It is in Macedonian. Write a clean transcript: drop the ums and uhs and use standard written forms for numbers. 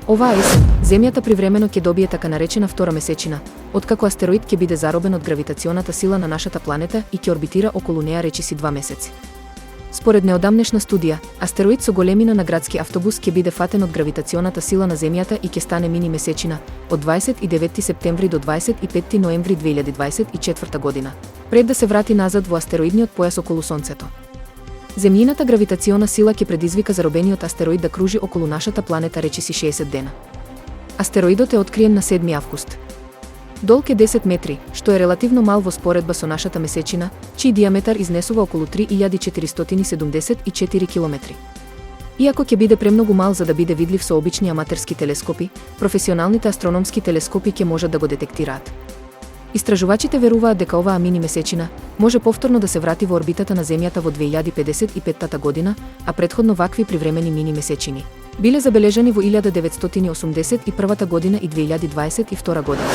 Оваа есен, Земјата привремено ќе добие така наречена втора месечина, откако астероид ќе биде заробен од гравитационата сила на нашата планета и ќе орбитира околу неа речиси 2 месеци. Според неодамнешна студија, астероид со големина на градски автобус ќе биде фатен од гравитационата сила на Земјата и ќе стане мини месечина од 29 септември до 25 ноември 2024 година, пред да се врати назад во астероидниот појас околу Сонцето. Земјината гравитациона сила ќе предизвика заробениот астероид да кружи околу нашата планета речиси 60 дена. Астероидот е откриен на 7 август. Долг е 10 метри, што е релативно мал во споредба со нашата месечина, чиј диаметар изнесува околу 3474 километри. Иако ќе биде премногу мал за да биде видлив со обични аматерски телескопи, професионалните астрономски телескопи ќе можат да го детектираат. Истражувачите веруваат дека оваа мини месечина може повторно да се врати во орбитата на Земјата во 2055 година, а претходно вакви привремени мини месечини биле забележани во 1981 година и 2022 година.